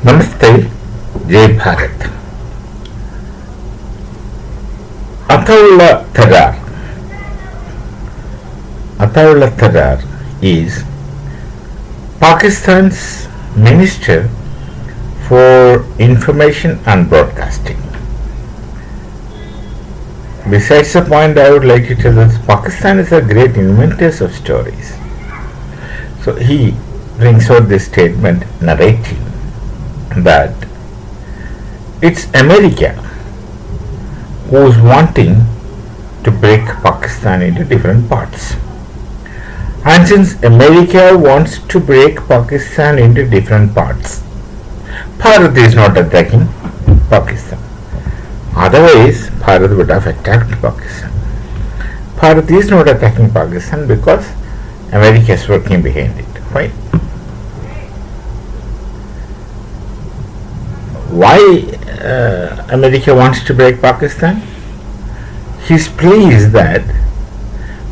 Namaste, Jai Bharat. Ataullah Tharar. Ataullah Tharar is Pakistan's Minister for Information and Broadcasting. Besides the point, I would like to tell us Pakistan is a great inventor of stories. So he brings out this statement narrating that it's America who's wanting to break Pakistan into different parts. And since America wants to break Pakistan into different parts, Bharat is not attacking Pakistan. Otherwise, Bharat would have attacked Pakistan. Bharat is not attacking Pakistan because America is working behind it. Right? Why America wants to break Pakistan? He's pleased that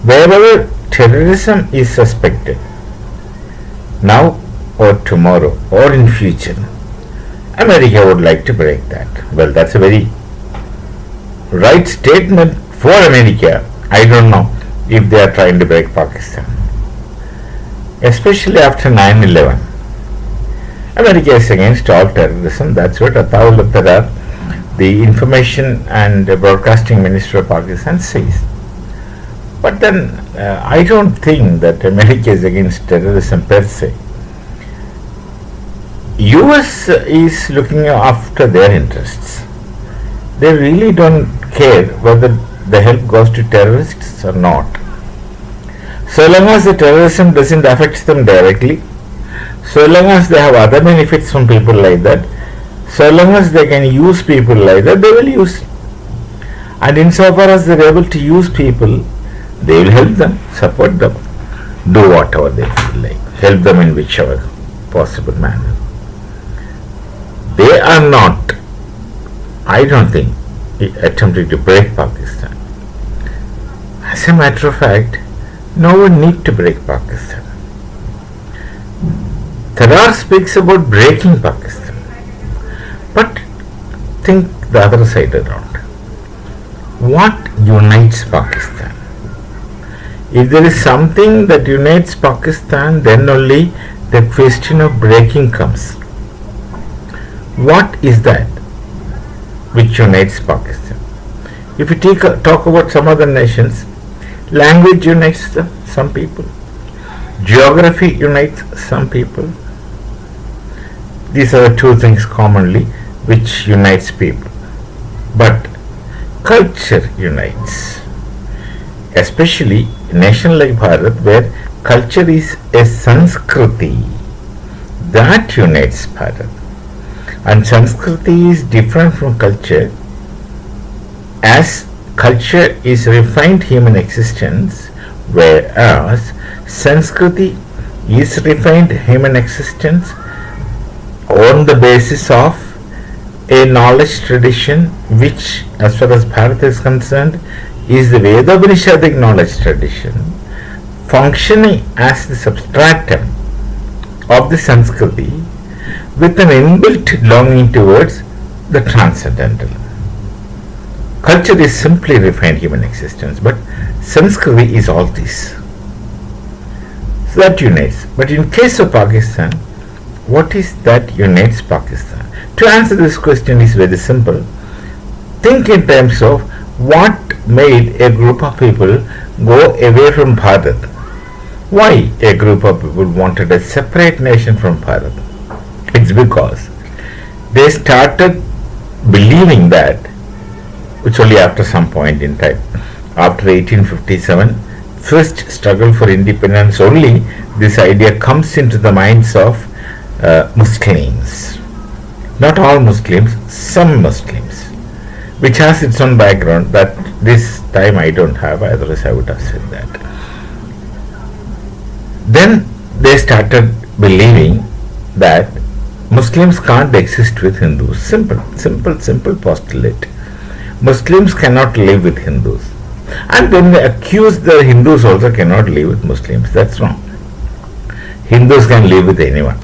wherever terrorism is suspected, now or tomorrow or in future, America would like to break that. Well, that's a very right statement for America. I don't know if they are trying to break Pakistan. Especially after 9/11. America is against all terrorism. That's what Ataullah Tharar, the Information and Broadcasting Minister of Pakistan, says. But then I don't think that America is against terrorism per se. US is looking after their interests. They really don't care whether the help goes to terrorists or not. So long as the terrorism doesn't affect them directly, so long as they have other benefits from people like that, so long as they can use people like that, they will use. And insofar as they are able to use people, they will help them, support them, do whatever they feel like, help them in whichever possible manner. They are not, I don't think, attempting to break Pakistan. As a matter of fact, no one need to break Pakistan. Tharar speaks about breaking Pakistan. But think the other side around. What unites Pakistan? If there is something that unites Pakistan, then only the question of breaking comes. What is that which unites Pakistan? If you talk about some other nations, language unites them, some people. Geography unites some people. These are the two things commonly which unites people. But culture unites. Especially a nation like Bharat, where culture is a Sanskriti, that unites Bharat. And Sanskriti is different from culture, as culture is refined human existence, whereas Sanskriti is refined human existence on the basis of a knowledge tradition which, as far as Bharat is concerned, is the Veda-Upanishadic knowledge tradition, functioning as the substratum of the Sanskriti with an inbuilt longing towards the transcendental. Culture is simply refined human existence, but Sanskriti is all this. So that unites. But in case of Pakistan, what is that unites Pakistan? To answer this question is very simple. Think in terms of what made a group of people go away from Bharat. Why a group of people wanted a separate nation from Bharat? It's because they started believing that, which only after some point in time, after 1857, first struggle for independence, only this idea comes into the minds of Muslims. Not all Muslims, some Muslims, which has its own background that this time I don't have, otherwise I would have said that. Then they started believing that Muslims can't exist with Hindus. Simple postulate. Muslims cannot live with Hindus. And then they accuse the Hindus also cannot live with Muslims. That's wrong. Hindus can live with anyone.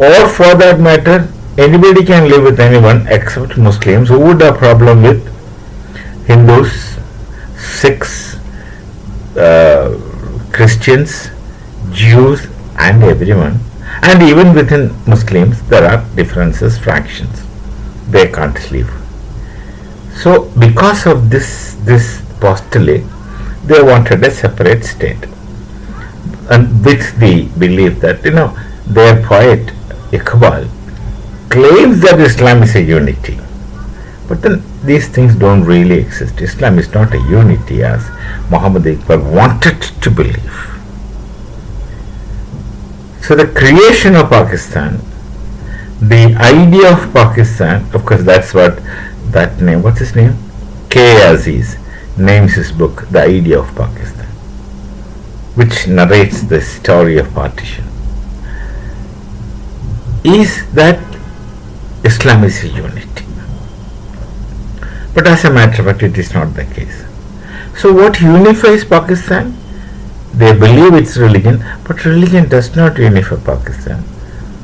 or for that matter anybody can live with anyone except Muslims. Who would have problem with Hindus, Sikhs, Christians, Jews and everyone? And even within Muslims there are differences, fractions. They can't live. So because of this postulate, they wanted a separate state, and with the belief that their poet Iqbal claims that Islam is a unity, but then these things don't really exist. Islam is not a unity as Muhammad Iqbal wanted to believe. So the creation of Pakistan, the idea of Pakistan, of course that's what that name, what's his name? K. Aziz names his book The Idea of Pakistan, which narrates the story of partition, is that Islam is a unity. But as a matter of fact, it is not the case. So what unifies Pakistan? They believe it's religion, but religion does not unify Pakistan.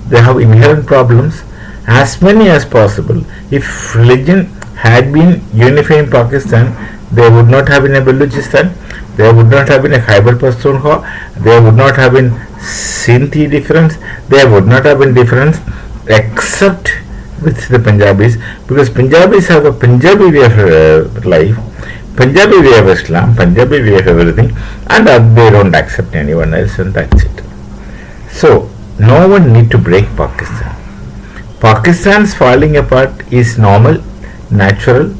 They have inherent problems, as many as possible. If religion had been unifying Pakistan, they would not have been a Balochistan, there would not have been a Khyber Pakhtunkhwa, there would not have been Sindhi difference, there would not have been difference except with the Punjabis, because Punjabis have a Punjabi way of life, Punjabi way of Islam, Punjabi way of everything, and they don't accept anyone else, and that's it. So no one need to break Pakistan. Pakistan's falling apart is normal, natural,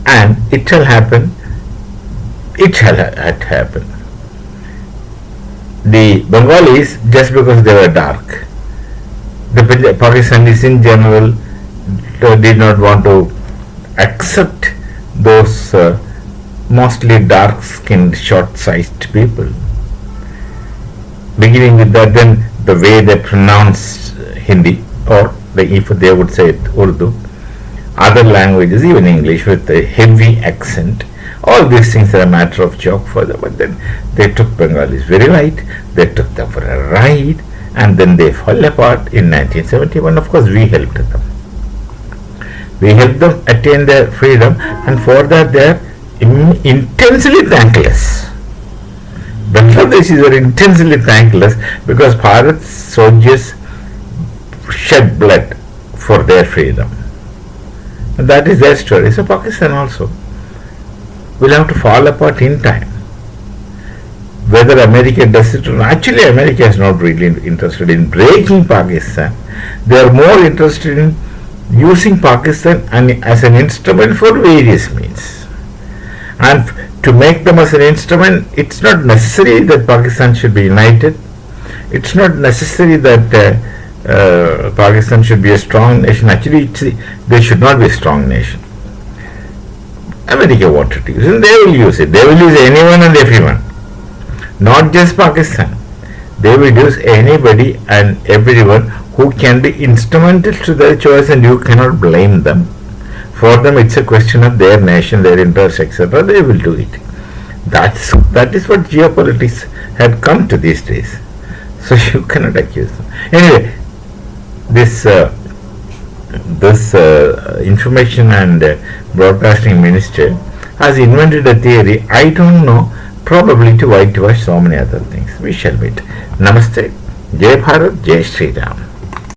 and it shall happen. It shall happen. The Bengalis, just because they were dark, the Pakistanis in general did not want to accept those mostly dark-skinned, short-sized people. Beginning with that, then the way they pronounce Hindi, or if they would say it, Urdu, other languages, even English with a heavy accent, all these things are a matter of joke for them. But then they took Bengalis very right, they took them for a ride, and then they fell apart in 1971. Of course, we helped them. We helped them attain their freedom, and for that they are intensely thankless. Bangladeshis are intensely thankless because Bharat's soldiers shed blood for their freedom. And that is their story. So Pakistan also will have to fall apart in time. Whether America does it or not, actually America is not really interested in breaking Pakistan. They are more interested in using Pakistan as an instrument for various means. And to make them as an instrument, it's not necessary that Pakistan should be united. It's not necessary that Pakistan should be a strong nation. Actually, they should not be a strong nation. America wanted to use it, and they will use it. They will use anyone and everyone, not just Pakistan. They will use anybody and everyone who can be instrumental to their choice, and you cannot blame them. For them, it's a question of their nation, their interests, etc. They will do it. That is what geopolitics had come to these days. So you cannot accuse them. Anyway, this information and broadcasting minister has invented a theory. I don't know, probably to whitewash so many other things. We shall wait. Namaste. Jai Bharat, Jai Sri Ram.